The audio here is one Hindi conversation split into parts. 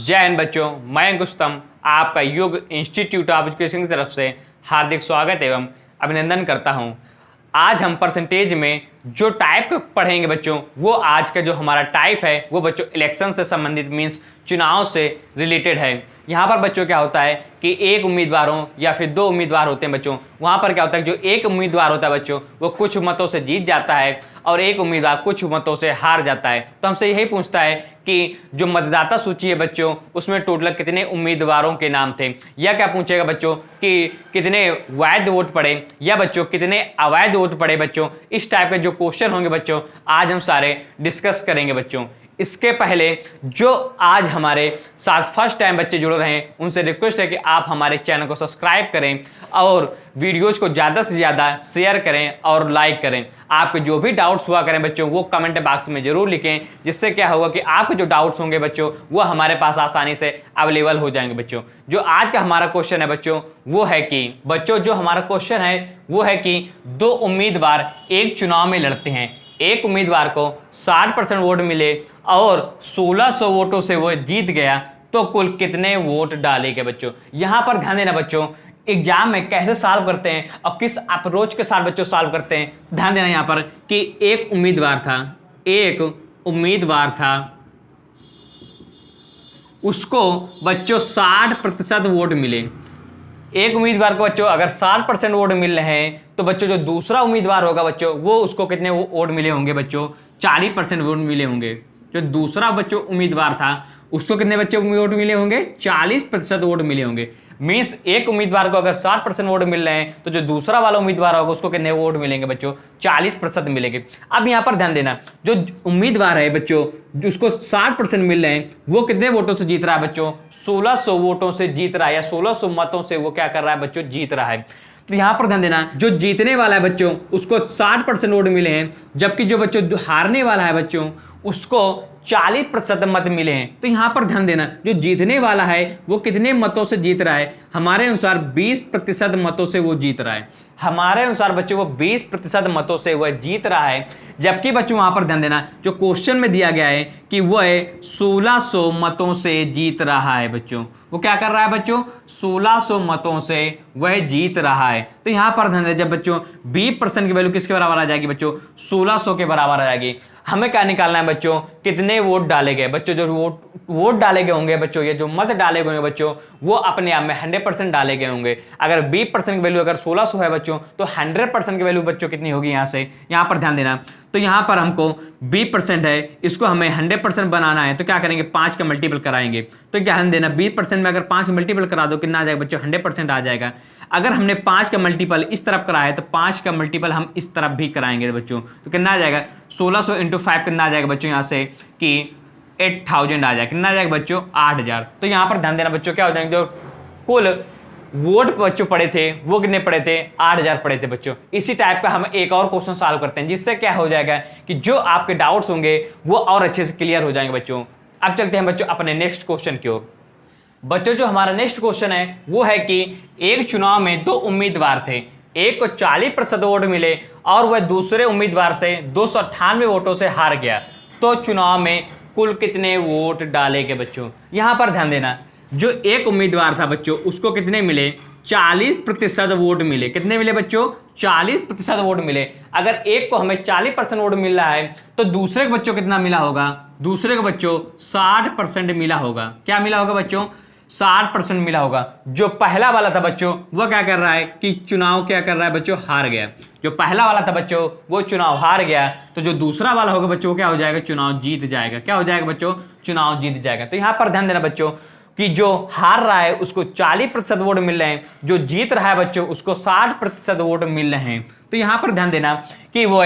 जय हिंद बच्चों, मैं अंकुशतम आपका योग इंस्टीट्यूट ऑफ एजुकेशन की तरफ से हार्दिक स्वागत एवं अभिनंदन करता हूं। आज हम परसेंटेज में जो टाइप पढ़ेंगे बच्चों, वो आज का जो हमारा टाइप है वो बच्चों इलेक्शन से संबंधित मीन्स चुनाव से रिलेटेड है। यहाँ पर बच्चों क्या होता है कि एक उम्मीदवार हो या फिर दो उम्मीदवार होते हैं बच्चों, वहाँ पर क्या होता है जो एक उम्मीदवार होता है बच्चों वो कुछ मतों से जीत जाता है और एक उम्मीदवार कुछ मतों से हार जाता है। तो हमसे यही पूछता है कि जो मतदाता सूची है बच्चों उसमें टोटल कितने उम्मीदवारों के नाम थे, या क्या पूछेगा बच्चों कि कितने वैध वोट पड़े या बच्चों कितने अवैध वोट पड़े बच्चों। इस टाइप के जो क्वेश्चन होंगे बच्चों आज हम सारे डिस्कस करेंगे बच्चों। इसके पहले जो आज हमारे साथ फर्स्ट टाइम बच्चे जुड़ रहे हैं उनसे रिक्वेस्ट है कि आप हमारे चैनल को सब्सक्राइब करें और वीडियोज को ज़्यादा से ज़्यादा शेयर करें और लाइक करें। आपके जो भी डाउट्स हुआ करें बच्चों वो कमेंट बॉक्स में जरूर लिखें, जिससे क्या होगा कि आपके जो डाउट्स होंगे बच्चों वो हमारे पास आसानी से अवेलेबल हो जाएंगे बच्चों। जो आज का हमारा क्वेश्चन है बच्चों वो है कि बच्चों जो हमारा क्वेश्चन है वो है कि दो उम्मीदवार एक चुनाव में लड़ते हैं, एक उम्मीदवार को 60% वोट मिले और 1600 वोटों से वो जीत गया, तो कुल कितने वोट डालेंगे बच्चों। यहां पर ध्यान देना बच्चों, एग्जाम में कैसे सॉल्व करते हैं और किस अप्रोच के साथ बच्चों सॉल्व करते हैं। ध्यान देना यहां पर कि एक उम्मीदवार था उसको बच्चों 60% वोट मिले। एक उम्मीदवार को बच्चों अगर 60% वोट मिल रहे हैं तो बच्चों जो दूसरा उम्मीदवार होगा बच्चों वो उसको कितने वोट मिले होंगे बच्चों, 40% वोट मिले होंगे। जो दूसरा बच्चों उम्मीदवार था उसको कितने बच्चों वोट मिले होंगे, 40% वोट मिले होंगे। मीन्स एक उम्मीदवार को अगर 60% वोट मिल रहे हैं तो जो दूसरा वाला उम्मीदवार होगा उसको कितने वोट मिलेंगे बच्चों, 40% मिलेंगे। अब यहाँ पर ध्यान देना जो उम्मीदवार है बच्चों जिसको 60% मिल रहे हैं वो कितने वोटों से जीत रहा है बच्चों, 1600 वोटों से जीत रहा है या 1600 मतों से वो क्या कर रहा है बच्चों, जीत रहा है। तो यहां पर ध्यान देना जो जीतने वाला है बच्चों उसको 60% वोट मिले हैं, जबकि जो बच्चों हारने वाला है बच्चों उसको 40% मत मिले हैं। तो यहां पर ध्यान देना जो जीतने वाला है वो कितने मतों से जीत रहा है, हमारे अनुसार 20% मतों से वो जीत रहा है। हमारे अनुसार बच्चों वो 20% मतों से वह जीत रहा है, जबकि बच्चों वहां पर ध्यान देना जो क्वेश्चन में दिया गया है कि वह 1600 मतों से जीत रहा है बच्चों। वो क्या कर रहा है बच्चों, 1600 मतों से वह जीत रहा है। तो यहां पर ध्यान देना जब बच्चों 20% की वैल्यू किसके बराबर आ जाएगी बच्चों, 1600 के बराबर आ जाएगी। हमें क्या निकालना है बच्चों, कितने वोट डाले गए बच्चों। जो वोट डाले गए होंगे बच्चों, ये जो मत डाले गए होंगे बच्चों वो अपने आप में 100% डाले गए होंगे। अगर 20% की वैल्यू अगर 1600 है बच्चों तो 100% की वैल्यू बच्चों कितनी होगी यहाँ से, यहाँ पर ध्यान देना। तो यहाँ पर हमको 20% है, इसको हमें 100% बनाना है तो क्या करेंगे, 5 का मल्टीपल कराएंगे। तो क्या ध्यान देना 20% में अगर 5 मल्टीपल करा दो कितना आ जाएगा बच्चों, 100% आ जाएगा। अगर हमने 5 का मल्टीपल इस तरफ कराया तो 5 का मल्टीपल हम इस तरफ भी कराएंगे बच्चों, तो कितना आ जाएगा, 1600 × 5 कितना आ जाएगा बच्चों यहाँ से कि 8000 आ जाएगा। कितना आ जाएगा बच्चों, 8000। तो यहाँ पर ध्यान देना बच्चों क्या हो जाएंगे, जो कुल वोट बच्चों पड़े थे वो कितने पड़े थे, 8000 पड़े थे बच्चों। इसी टाइप का हम एक और क्वेश्चन सॉल्व करते हैं जिससे क्या हो जाएगा कि जो आपके डाउट्स होंगे वो और अच्छे से क्लियर हो जाएंगे बच्चों। अब चलते हैं बच्चों अपने नेक्स्ट क्वेश्चन की ओर। बच्चों जो हमारा नेक्स्ट क्वेश्चन है वो है कि एक चुनाव में दो उम्मीदवार थे, एक को 40% वोट मिले और वह दूसरे उम्मीदवार से 298 वोटों से हार गया, तो चुनाव में कुल कितने वोट डाले गए बच्चों। यहां पर ध्यान देना जो एक उम्मीदवार था बच्चों उसको कितने मिले, 40% वोट मिले। कितने मिले बच्चों, 40% वोट मिले। अगर एक को हमें 40% वोट मिल रहा है तो दूसरे को बच्चों कितना मिला होगा, दूसरे को बच्चों 60% मिला होगा। क्या मिला होगा बच्चों, 60% मिला होगा। जो पहला वाला था बच्चों वो क्या कर रहा है कि चुनाव क्या कर रहा है बच्चों, हार गया। जो पहला वाला था बच्चों वो चुनाव हार गया, तो जो दूसरा वाला होगा बच्चों वो क्या हो जाएगा, चुनाव जीत जाएगा। क्या हो जाएगा बच्चों, चुनाव जीत जाएगा। तो यहां पर ध्यान देना बच्चों कि जो हार रहा है उसको 40% वोट मिल रहे हैं, जो जीत रहा है बच्चों उसको 60% वोट मिल रहे हैं। तो यहां पर ध्यान देना कि वो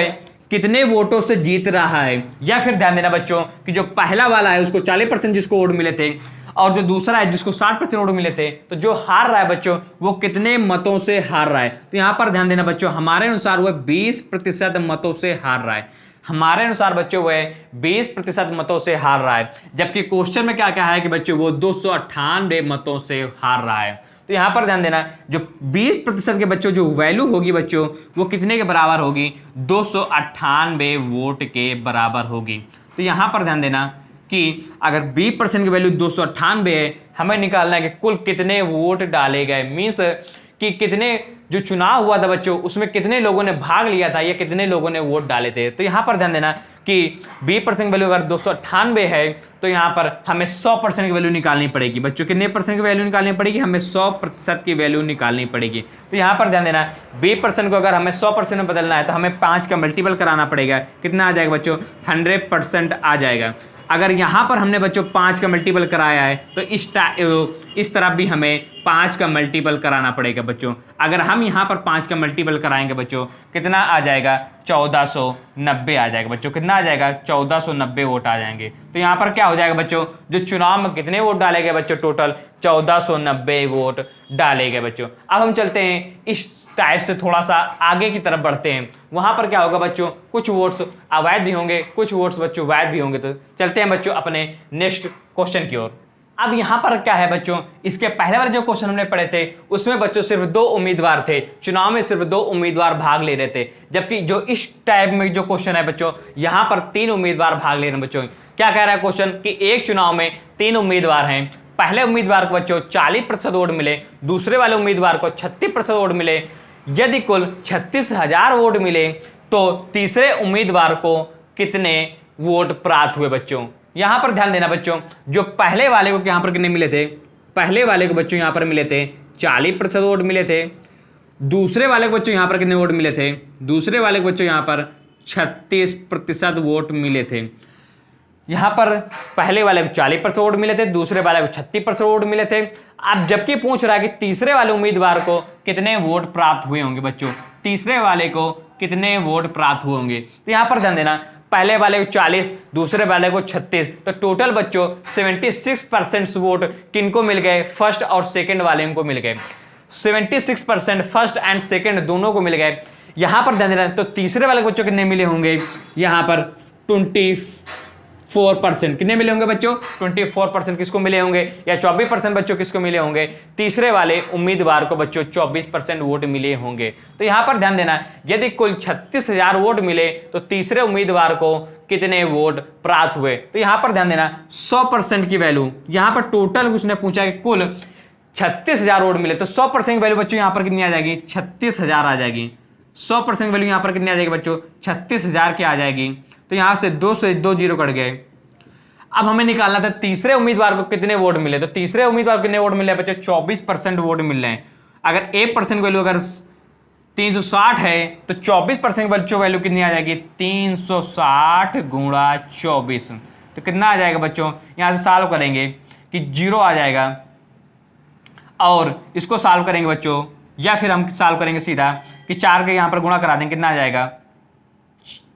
कितने वोटों से जीत रहा है, या फिर ध्यान देना बच्चों कि जो पहला वाला है उसको 40% जिसको वोट मिले थे और जो दूसरा है जिसको 60% वोट मिले थे, तो जो हार रहा है बच्चों वो कितने मतों से हार रहा है। तो यहां पर ध्यान देना बच्चों हमारे अनुसार वह 20% मतों से हार रहा है। हमारे अनुसार बच्चों वह 20% मतों से हार रहा है, जबकि क्वेश्चन में क्या कहा है कि बच्चों वो 298 मतों से हार रहा है। तो यहां पर ध्यान देना जो 20% के बच्चों जो वैल्यू होगी बच्चों वो कितने के बराबर होगी, 298 वोट के बराबर होगी। तो यहां पर ध्यान देना कि अगर B% की वैल्यू 298 है, हमें निकालना है कि कुल कितने वोट डाले गए, मीन्स कि कितने जो चुनाव हुआ था बच्चों उसमें कितने लोगों ने भाग लिया था या कितने लोगों ने वोट डाले थे। तो यहाँ पर ध्यान देना कि B% वैल्यू अगर 298 है तो यहाँ पर हमें 100% की वैल्यू निकालनी पड़ेगी बच्चों। कितने % की वैल्यू निकालनी पड़ेगी, हमें 100% की वैल्यू निकालनी पड़ेगी। तो यहाँ पर ध्यान देना B% को अगर हमें 100% में बदलना है तो हमें 5 का मल्टीपल कराना पड़ेगा। कितना आ जाएगा बच्चों, 100% आ जाएगा। अगर यहाँ पर हमने बच्चों 5 का मल्टीपल कराया है तो इस तरफ भी हमें 5 का मल्टीपल कराना पड़ेगा बच्चों। अगर हम यहाँ पर 5 का मल्टीपल कराएंगे बच्चों कितना आ जाएगा, 1490 आ जाएगा बच्चों। कितना आ जाएगा, 1490 वोट आ जाएंगे। तो यहाँ पर क्या हो जाएगा बच्चों, जो चुनाव में कितने वोट डाले गए बच्चों, टोटल 1490 वोट डाले गए बच्चों। अब हम चलते हैं इस टाइप से थोड़ा सा आगे की तरफ बढ़ते हैं। वहां पर क्या होगा बच्चों, कुछ वोट्स अवैध भी होंगे, कुछ वोट्स बच्चों वैध भी होंगे। तो चलते हैं बच्चों अपने नेक्स्ट क्वेश्चन की ओर। अब यहाँ पर क्या है बच्चों, इसके पहले वाले जो क्वेश्चन हमने पढ़े थे उसमें बच्चों सिर्फ 2 उम्मीदवार थे, चुनाव में सिर्फ 2 उम्मीदवार भाग ले रहे थे। जबकि जो इस टाइप में जो क्वेश्चन है बच्चों, यहाँ पर 3 उम्मीदवार भाग ले रहे हैं बच्चों। क्या कह रहा है क्वेश्चन कि एक चुनाव में 3 उम्मीदवार हैं, पहले उम्मीदवार को बच्चों 40% वोट मिले, दूसरे वाले उम्मीदवार को 36% वोट मिले। यदि कुल 36,000 वोट मिले तो तीसरे उम्मीदवार को कितने वोट प्राप्त हुए बच्चों। यहां पर ध्यान देना बच्चों, जो पहले वाले को यहां पर कितने मिले थे, पहले वाले को बच्चों यहां पर मिले थे 40% वोट मिले थे। दूसरे वाले को बच्चों यहां पर कितने वोट मिले थे, दूसरे वाले को बच्चों यहां पर 36% वोट मिले थे। यहां पर पहले वाले को 40% वोट मिले थे, दूसरे वाले को 36% वोट मिले थे। अब जबकि पूछ रहा है कि तीसरे वाले उम्मीदवार को कितने वोट प्राप्त हुए होंगे बच्चों, तीसरे वाले को कितने वोट प्राप्त हुए होंगे। तो यहां पर ध्यान देना, पहले वाले को 40, दूसरे वाले को 36, तो टोटल बच्चों 76% वोट किनको मिल गए, फर्स्ट और सेकंड वाले को मिल गए। 76% फर्स्ट एंड सेकंड दोनों को मिल गए। यहां पर ध्यान देना, तो तीसरे वाले बच्चों कितने मिले होंगे, यहां पर 24% कितने मिले होंगे बच्चों, 24% किसको मिले होंगे, या 24% बच्चों किसको मिले होंगे, तीसरे वाले उम्मीदवार को बच्चों 24% वोट मिले होंगे। तो यहां पर ध्यान देना, यदि कुल 36,000 वोट मिले तो तीसरे उम्मीदवार को कितने वोट प्राप्त हुए। तो यहां पर ध्यान देना 100% की वैल्यू, यहां पर टोटल उसने पूछा कि कुल 36,000 वोट मिले तो 100% की वैल्यू बच्चों यहां पर कितनी आ जाएगी, 36,000 आ जाएगी। 100% वैल्यू यहां पर कितनी आ जाएगी बच्चों, 36,000 की आ जाएगी। तो यहां से 2 से 2 जीरो कट गए। अब हमें निकालना था तीसरे उम्मीदवार को कितने वोट मिले। तो तीसरे उम्मीदवार को कितने वोट मिले बच्चों, 24% वोट मिल रहे हैं। अगर 1% वैल्यू अगर 360 है तो 24% बच्चों वैल्यू कितनी आ जाएगी, 360 गुणा 24। तो कितना आ जाएगा बच्चों, यहां से सॉल्व करेंगे कि 0 आ जाएगा, और इसको सॉल्व करेंगे बच्चों, या फिर हम सॉल्व करेंगे सीधा कि 4 के यहां पर गुणा करा देंगे, कितना आ जाएगा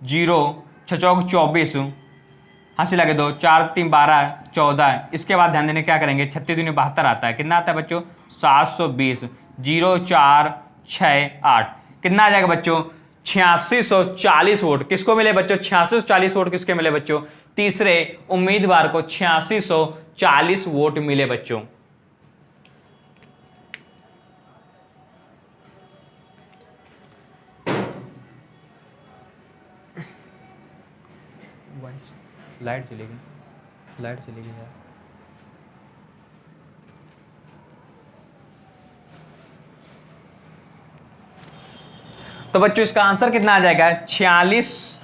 0, 6 चौक 24, हंसी लगे 2, 4 3 12 14। इसके बाद ध्यान देने क्या करेंगे, 36 दूनी 72 आता है, कितना आता है बच्चों 720, 0 4 6 8, कितना आ जाएगा बच्चों 8640 वोट किसको मिले बच्चों, 8640 वोट किसके मिले बच्चों, तीसरे उम्मीदवार को 8640 वोट मिले बच्चों। लाइट चलेगी, लाइट चलेगी यार। तो बच्चों इसका आंसर कितना आ जाएगा 46।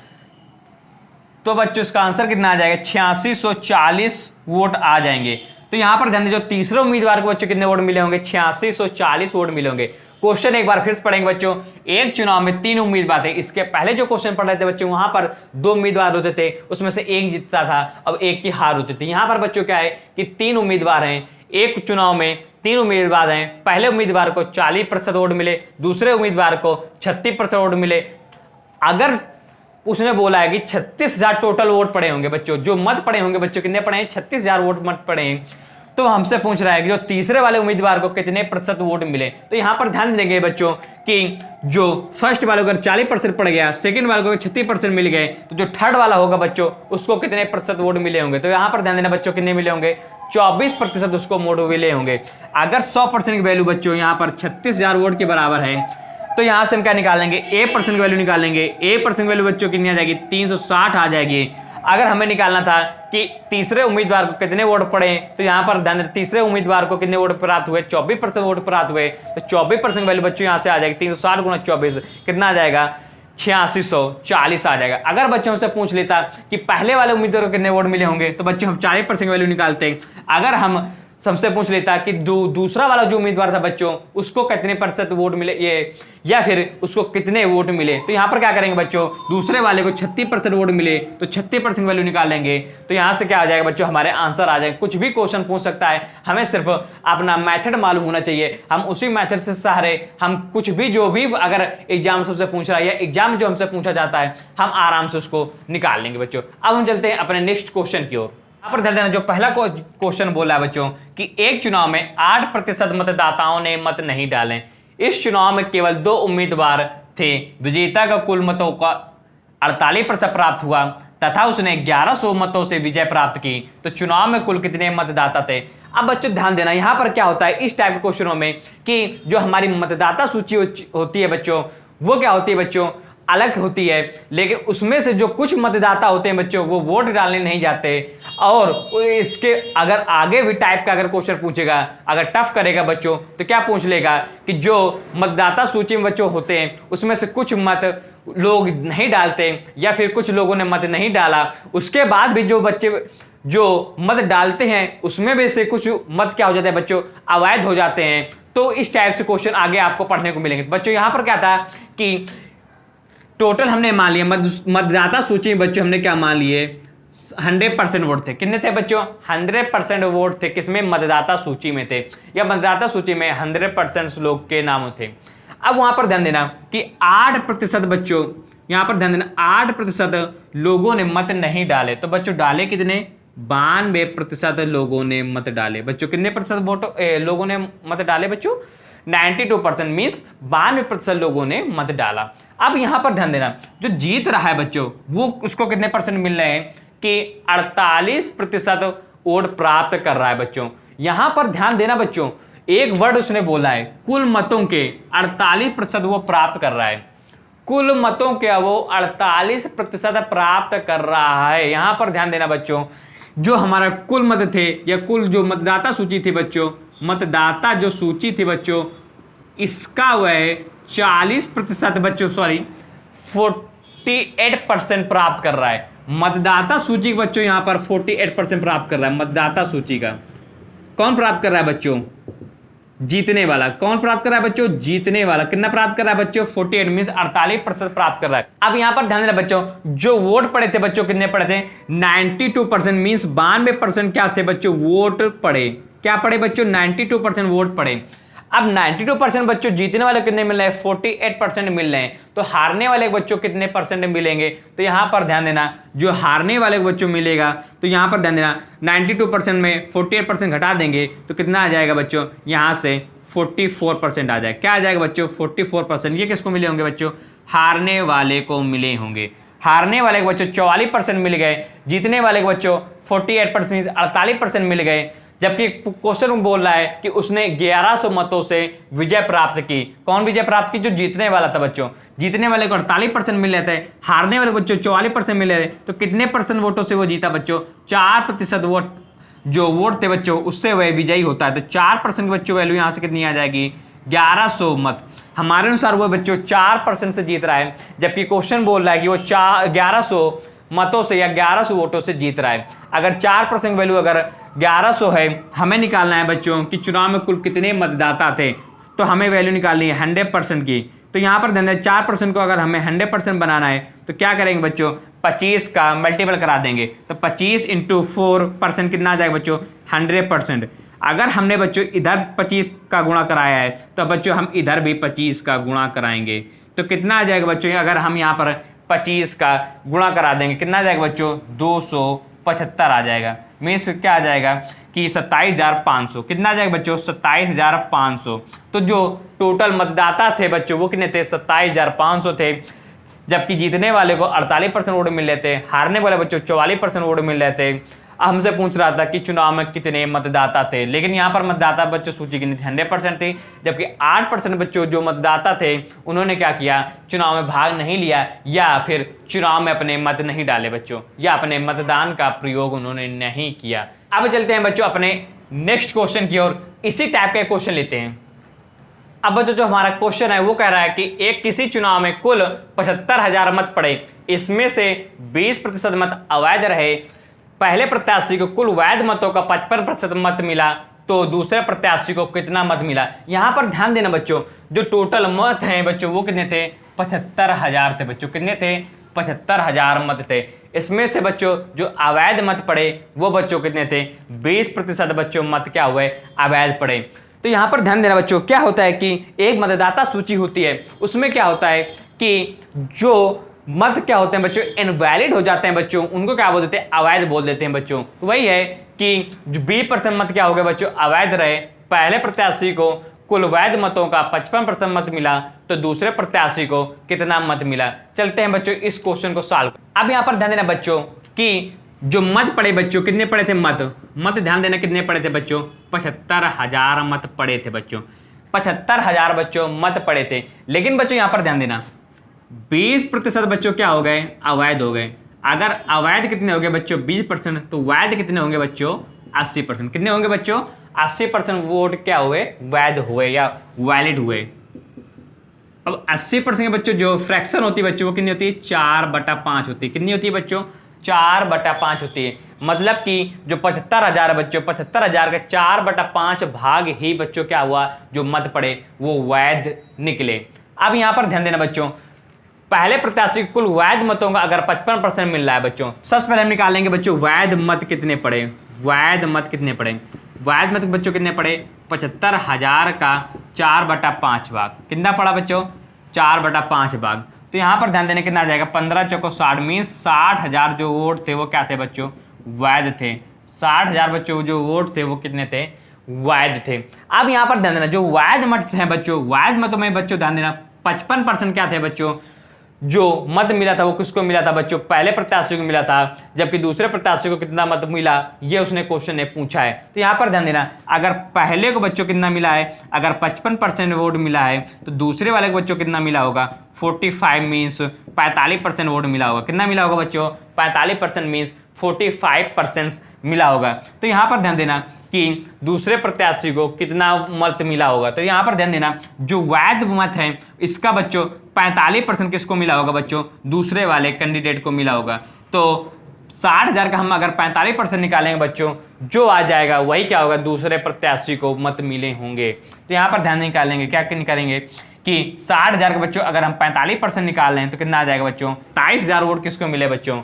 तो बच्चों इसका आंसर कितना आ जाएगा 8640 वोट आ जाएंगे। तो यहां पर ध्यान दीजिए, तीसरे उम्मीदवार को बच्चों कितने वोट मिले होंगे, 8640 वोट मिले होंगे। क्वेश्चन एक बार फिर से पढ़ेंगे बच्चों, एक चुनाव में 3 उम्मीदवार थे। इसके पहले जो क्वेश्चन पढ़ रहे थे बच्चों, वहां पर 2 उम्मीदवार होते थे, उसमें से एक जीतता था, अब एक की हार होती थी। यहां पर बच्चों क्या है कि 3 उम्मीदवार हैं, एक चुनाव में 3 उम्मीदवार हैं। पहले उम्मीदवार को 40% वोट मिले, दूसरे उम्मीदवार को 36% वोट मिले। अगर उसने बोला है कि 36,000 टोटल वोट पड़े होंगे बच्चों, जो मत पड़े होंगे बच्चों, कितने पड़े हैं 36,000 वोट मत पड़े हैं। तो हमसे पूछ रहा है कि जो तीसरे वाले उम्मीदवार को कितने प्रतिशत वोट मिले। तो यहां पर ध्यान देंगे बच्चों कि जो फर्स्ट वाले को अगर 40% पड़ गया, सेकंड वाले को 36% मिल गए, तो जो थर्ड वाला होगा बच्चों उसको कितने प्रतिशत वोट मिले होंगे। तो यहां पर ध्यान देना बच्चों, कितने मिले होंगे 24% उसको वोट मिले होंगे। अगर 100% की वैल्यू बच्चों यहां पर 36,000 वोट के बराबर है, तो यहां से हम क्या निकालेंगे, A% की वैल्यू निकालेंगे। A% की वैल्यू बच्चों कितनी आ जाएगी 360 आ जाएगी। अगर हमें निकालना था कि तीसरे उम्मीदवार को कितने वोट पड़े, तो यहाँ पर ध्यान दें तीसरे उम्मीदवार को कितने वोट प्राप्त हुए, 24% वोट प्राप्त हुए। तो 24% वैल्यू बच्चों यहाँ से आ जाएगी 360 गुणा 24 कितना आ जाएगा 8640 आ जाएगा। अगर बच्चों से पूछ लेता कि पहले वाले उम्मीदवार को कितने वोट मिले होंगे, तो बच्चों हम 40% वैल्यू निकालते। अगर हम सबसे पूछ लेता कि दूसरा वाला जो उम्मीदवार था बच्चों उसको कितने प्रतिशत वोट मिले ये, या फिर उसको कितने वोट मिले, तो यहां पर क्या करेंगे बच्चों, दूसरे वाले को 36% वोट मिले तो 36% वैल्यू निकाल लेंगे। तो यहां से क्या आ जाएगा बच्चों, हमारे आंसर आ जाएगा। कुछ भी क्वेश्चन पूछ सकता है, हमें सिर्फ अपना मेथड मालूम होना चाहिए, हम उसी मेथड से सहारे हम कुछ भी जो भी अगर एग्जाम सबसे पूछ रहा है या एग्जाम जो हमसे पूछा जाता है हम आराम से उसको निकाल लेंगे बच्चों। अब हम चलते हैं अपने नेक्स्ट क्वेश्चन की ओर। यहाँ पर ध्यान देना जो पहला क्वेश्चन बोला है बच्चों कि एक चुनाव में 8% मतदाताओं ने मत नहीं डाले। इस चुनाव में केवल 2 उम्मीदवार थे, विजेता का कुल मतों का 48% प्राप्त हुआ तथा उसने 1100 मतों से विजय प्राप्त की। तो चुनाव में कुल कितने मतदाता थे। अब बच्चों ध्यान देना यहाँ पर क्या होता है इस टाइप के क्वेश्चनों में कि जो हमारी मतदाता सूची होती है बच्चों वो क्या होती है बच्चों, अलग होती है, लेकिन उसमें से जो कुछ मतदाता होते हैं बच्चों वो वोट डालने नहीं जाते। और इसके अगर आगे भी टाइप का अगर क्वेश्चन पूछेगा, अगर टफ करेगा बच्चों, तो क्या पूछ लेगा कि जो मतदाता सूची में बच्चों होते हैं उसमें से कुछ मत लोग नहीं डालते या फिर कुछ लोगों ने मत नहीं डाला, उसके बाद भी जो बच्चे जो मत डालते हैं उसमें भी से कुछ मत क्या हो जाते हैं बच्चों, अवैध हो जाते हैं। तो इस टाइप से क्वेश्चन आगे आपको पढ़ने को मिलेंगे। बच्चों यहाँ पर क्या था कि टोटल हमने मान लिया मतदाता सूची में बच्चों हमने क्या मान लिए 100% वोट थे। कितने थे बच्चों, 100% वोट थे किसमें, मतदाता सूची में थे, या मतदाता सूची में 100% लोग के नाम थे। अब वहां पर ध्यान देना कि 8% बच्चों, यहां पर ध्यान देना 8% लोगों ने मत नहीं डाले। तो बच्चों डाले कितने, 92% लोगों ने मत डाले। बच्चों कितने प्रतिशत वोट लोगों ने मत डाले बच्चों, 92% मीन्स 92% लोगों ने मत डाला। अब यहां पर ध्यान देना जो जीत रहा है बच्चों वो उसको कितने परसेंट मिल रहे हैं कि 48% वोट प्राप्त कर रहा है बच्चों। यहां पर ध्यान देना बच्चों एक वर्ड उसने बोला है, कुल मतों के 48% वो प्राप्त कर रहा है, कुल मतों के वो 48% प्राप्त कर रहा है। यहां पर ध्यान देना बच्चों जो हमारा कुल मत थे या कुल जो मतदाता सूची थी बच्चों, मतदाता जो सूची थी बच्चों इसका वह 40% बच्चों 48% प्राप्त कर रहा है। मतदाता सूची बच्चों यहां पर 48% प्राप्त कर रहा है। मतदाता सूची का कौन प्राप्त कर रहा है बच्चों, जीतने वाला। कौन प्राप्त कर रहा है बच्चों, जीतने वाला। कितना प्राप्त कर रहा है बच्चों, 48 मीन्स 48% प्राप्त कर रहा है। अब यहां पर ध्यान देना बच्चों जो वोट पड़े थे बच्चों कितने पड़े थे, 92% मीन्स 92% क्या थे बच्चों, वोट पड़े। क्या पड़े बच्चों, 92% वोट पड़े। अब 92% बच्चों जीतने वाले कितने मिल रहे हैं, 48% मिल रहे हैं। तो हारने वाले बच्चों कितने परसेंट मिलेंगे, तो यहां पर ध्यान देना जो हारने वाले बच्चों मिलेगा, तो यहां पर ध्यान देना 92% में 48% घटा देंगे तो कितना आ जाएगा बच्चों, यहां से 44% आ जाएगा। क्या आ जाएगा बच्चों, 44%। ये किसको मिले होंगे बच्चों, हारने वाले को मिले होंगे। हारने वाले के बच्चों 44% मिल गए, जीतने वाले के बच्चों 48% 48% मिल गए। जबकि क्वेश्चन बोल रहा है कि उसने 1100 मतों से विजय प्राप्त की। कौन विजय प्राप्त की, जो जीतने वाला था बच्चों। जीतने वाले को 48% मिल रहे थे, हारने वाले बच्चों 44% मिल रहे थे। तो कितने परसेंट वोटों से वो जीता बच्चों, 4% वोट जो वोट थे बच्चों उससे वह विजयी होता है। तो 4% बच्चों वैल्यू यहां से कितनी आ जाएगी, 1100 मत। हमारे अनुसार वो बच्चों 4% से जीत रहा है, जबकि क्वेश्चन बोल रहा है कि वो 1100 मतों से या 1100 वोटों से जीत रहा है। अगर 4% वैल्यू अगर 1100 है, हमें निकालना है बच्चों कि चुनाव में कुल कितने मतदाता थे, तो हमें वैल्यू निकालनी है 100% की। तो यहां पर ध्यान दें 4% को अगर हमें 100% बनाना है तो क्या करेंगे बच्चों, 25 का मल्टीपल करा देंगे। तो 25 × 4% कितना आ जाएगा बच्चों, 100%। अगर हमने बच्चों इधर 25 का गुणा कराया है तो बच्चों हम इधर भी 25 का गुणा कराएंगे। तो कितना आ जाएगा बच्चों, अगर हम यहाँ पर 25 का गुणा करा देंगे कितना आ जाएगा बच्चों, 275 आ जाएगा। मीन्स क्या आ जाएगा कि 27,500। कितना आ जाएगा बच्चों, 27,500। तो जो टोटल मतदाता थे बच्चों वो कितने थे, 27,500 थे। जबकि जीतने वाले को 48% वोट मिल रहे थे, हारने वाले बच्चों 44% वोट मिल रहे थे। हमसे पूछ रहा था कि चुनाव में कितने मतदाता थे, लेकिन यहाँ पर मतदाता बच्चों सूची गिनती 100% थी, जबकि 8% बच्चों जो मतदाता थे उन्होंने क्या किया, चुनाव में भाग नहीं लिया या फिर चुनाव में अपने मत नहीं डाले बच्चों, या अपने मतदान का प्रयोग उन्होंने नहीं किया। अब चलते हैं बच्चों अपने नेक्स्ट क्वेश्चन की ओर। इसी टाइप का क्वेश्चन लेते हैं। अब बच्चों जो हमारा क्वेश्चन है वो कह रहा है कि एक किसी चुनाव में कुल 75,000 मत पड़े, इसमें से 20% मत अवैध रहे, पहले प्रत्याशी को कुल वैध मतों का 55% मत मिला, तो दूसरे प्रत्याशी को कितना मत मिला। यहां पर ध्यान देना बच्चों, जो टोटल मत हैं बच्चों वो कितने थे, 75,000 थे बच्चों। कितने थे, 75,000 मत थे। इसमें से बच्चों जो अवैध मत पड़े वो बच्चों कितने थे, 20% बच्चों मत क्या हुए, अवैध पड़े। तो यहां पर ध्यान देना बच्चों, क्या होता है कि एक मतदाता सूची होती है, उसमें क्या होता है कि जो मत क्या होते हैं बच्चों, इनवैलिड हो जाते हैं बच्चों, उनको क्या बोल देते हैं, अवैध बोल देते हैं बच्चों। तो वही है कि जो 20% मत क्या हो गए बच्चों, अवैध रहे, पहले प्रत्याशी को कुल वैध मतों का 55% मत मिला, तो दूसरे प्रत्याशी को कितना मत मिला। चलते हैं बच्चों इस क्वेश्चन को सॉल्व। अब यहां पर ध्यान देना बच्चों कि जो मत पड़े बच्चों, कितने पड़े थे मत ध्यान देना कितने पड़े थे बच्चों, 75,000 मत पड़े थे बच्चों। 75,000 बच्चों मत पड़े थे। लेकिन बच्चों यहां पर ध्यान देना 20% बच्चों क्या हो गए, अवैध हो गए। अगर अवैध कितने हो गए बच्चों, 20%, तो वैध कितने होंगे बच्चों, 80%। कितने होंगे बच्चों, 80% वोट क्या हुए, वैध हुए या वैलिड हुए। अब 80% के बच्चों जो फ्रैक्शन होती है बच्चों वो कितनी होती है, 4/5 होती है। कितनी होती है बच्चों, 4/5 होती है। मतलब कि जो 75,000 बच्चों, 75,000 का 4/5 भाग ही बच्चों क्या हुआ, जो मत पड़े वो वैध निकले। अब यहां पर ध्यान देना बच्चों, पहले प्रत्याशी कुल वैध मतों का अगर 55% मिल रहा है बच्चों, सबसे पहले हम निकालेंगे बच्चों वैध मत कितने पड़े, वैध मत कितने पड़े, वैध मत बच्चों कितने पड़े, 75,000 का 4/5 भाग। कितना पड़ा बच्चों, 4/5 भाग। तो यहाँ पर ध्यान देने कितना आ जाएगा, 15 चौको 60 मीन्स 60,000 जो वोट थे वो क्या थे बच्चों, वैध थे। 60,000 बच्चों जो वोट थे वो कितने थे, वैध थे। अब यहाँ पर ध्यान देना जो वैध मत थे बच्चों, वैध मतों में बच्चों ध्यान देना 55% क्या थे बच्चों, जो मत मिला था वो किसको मिला था बच्चों, पहले प्रत्याशी को मिला था, जबकि दूसरे प्रत्याशी को कितना मत मिला ये उसने क्वेश्चन ने पूछा है। तो यहां पर ध्यान देना, अगर पहले को बच्चों कितना मिला है, अगर 55% वोट मिला है, तो दूसरे वाले को बच्चों कितना मिला होगा, 45 मीन्स 45% वोट मिला होगा। कितना मिला होगा बच्चों, 45% मीन्स 45% मिला होगा। तो यहां पर ध्यान देना कि दूसरे प्रत्याशी को कितना मत मिला होगा। तो यहां पर ध्यान देना जो वैध मत है इसका बच्चों 45% किसको मिला होगा बच्चों, दूसरे वाले कैंडिडेट को मिला होगा। तो 60,000 का हम अगर 45% निकालेंगे बच्चों, जो आ जाएगा वही क्या होगा, दूसरे प्रत्याशी को मत मिले होंगे। तो यहां पर ध्यान निकालेंगे, क्या निकालेंगे कि 60,000 के बच्चों अगर हम 45% निकाल रहे हैं तो कितना आ जाएगा बच्चों, 27,000 वोट किसको मिले बच्चों,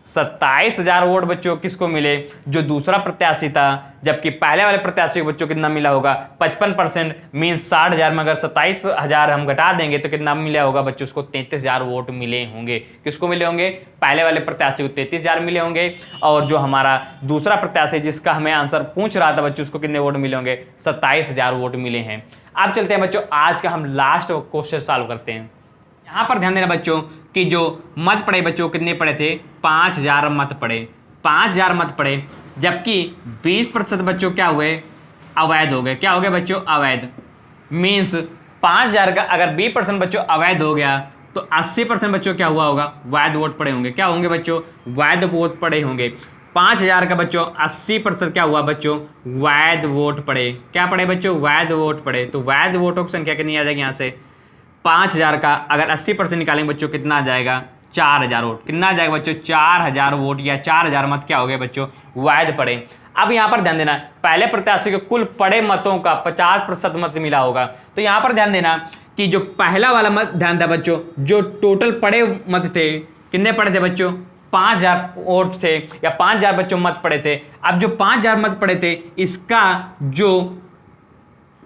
27,000 वोट बच्चों किसको मिले, जो दूसरा प्रत्याशी था। जबकि पहले वाले प्रत्याशी को बच्चों कितना मिला होगा, 55% मीन्स 60,000 में अगर 27,000 हम घटा देंगे तो कितना मिला होगा बच्चों, उसको 33,000 वोट मिले होंगे। किसको मिले होंगे, पहले वाले प्रत्याशी को 33,000 मिले होंगे, और जो हमारा दूसरा प्रत्याशी जिसका हमें आंसर पूछ रहा था बच्चों, उसको कितने वोट मिले होंगे, 27,000 वोट मिले हैं। अब चलते हैं बच्चों आज का हम लास्ट क्वेश्चन सॉल्व करते हैं। यहां पर ध्यान देना बच्चों कि जो मत पड़े बच्चों कितने पड़े थे, 5,000 मत पड़े, 5,000 मत पड़े, जबकि 20% बच्चों क्या हुए, अवैध हो गए। क्या हो गए बच्चों, अवैध। मीन्स 5,000 का अगर 20% बच्चों अवैध हो गया तो 80% बच्चों क्या हुआ होगा, वैध वोट पड़े होंगे। क्या होंगे बच्चों, वैध वोट पड़े होंगे। 5,000 का बच्चों 80% क्या हुआ बच्चों, वैध वोट पड़े। क्या पड़े बच्चों, वैध वोट पड़े। तो वैध वोटों की संख्या कितनी आ जाएगी यहाँ से, 5,000 का अगर 80% निकालेंगे बच्चों कितना आ जाएगा, 4,000 वोट। कितना आ जाएगा बच्चों, 4,000 वोट या 4,000 मत क्या हो गए बच्चों, वैध पड़े। अब यहां पर ध्यान देना पहले प्रत्याशी को कुल पड़े मतों का 50% मत मिला होगा। तो यहां पर ध्यान देना कि जो पहला वाला मत ध्यान था बच्चों, जो टोटल पड़े मत थे कितने पड़े थे बच्चों, 5,000 वोट थे या 5,000 बच्चों मत पड़े थे। अब जो 5,000 मत पड़े थे इसका जो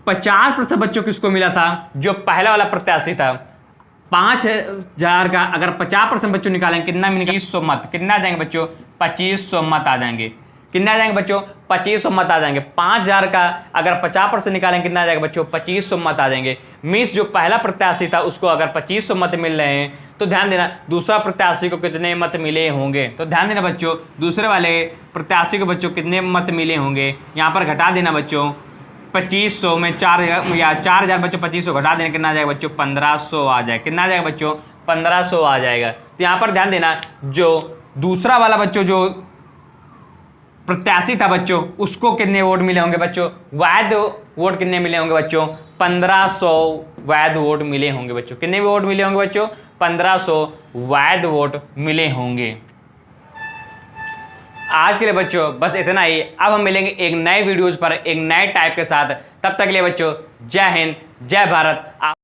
50% बच्चों किसको मिला था, जो पहला वाला प्रत्याशी था। 5,000 का अगर 50% बच्चों निकालेंगे कितना मिलेगा, 2500 मत। कितना आ जाएंगे बच्चों, 2500 मत आ जाएंगे। कितने आ जाएंगे बच्चों? 2500 मत आ जाएंगे। 5000 का अगर 50% निकालेंगे कितना आ जाएगा बच्चों? 2500 मत आ जाएंगे। मींस जो पहला प्रत्याशी था उसको अगर 2500 मत मिल रहे हैं तो ध्यान देना दूसरा प्रत्याशी को कितने मत मिले होंगे। तो ध्यान देना बच्चों दूसरे वाले प्रत्याशी को बच्चों कितने मत मिले होंगे, यहाँ पर घटा देना बच्चों 2500 में 4000 बच्चों 2500 घटा देना कितना आ जाएगा बच्चों? 1500 आ जाएगा। कितना आ जाएगा बच्चों? 1500 आ जाएगा। तो यहाँ पर ध्यान देना जो दूसरा वाला बच्चों जो प्रत्याशी था बच्चों उसको कितने वोट मिले होंगे बच्चों? वैध वोट कितने मिले होंगे बच्चों? 1500 वैध वोट मिले होंगे बच्चों। कितने वोट मिले होंगे बच्चों? 1500 वैध वोट मिले होंगे। आज के लिए बच्चों बस इतना ही। अब हम मिलेंगे एक नए वीडियोज पर एक नए टाइप के साथ। तब तक के लिए बच्चों जय हिंद जय भारत।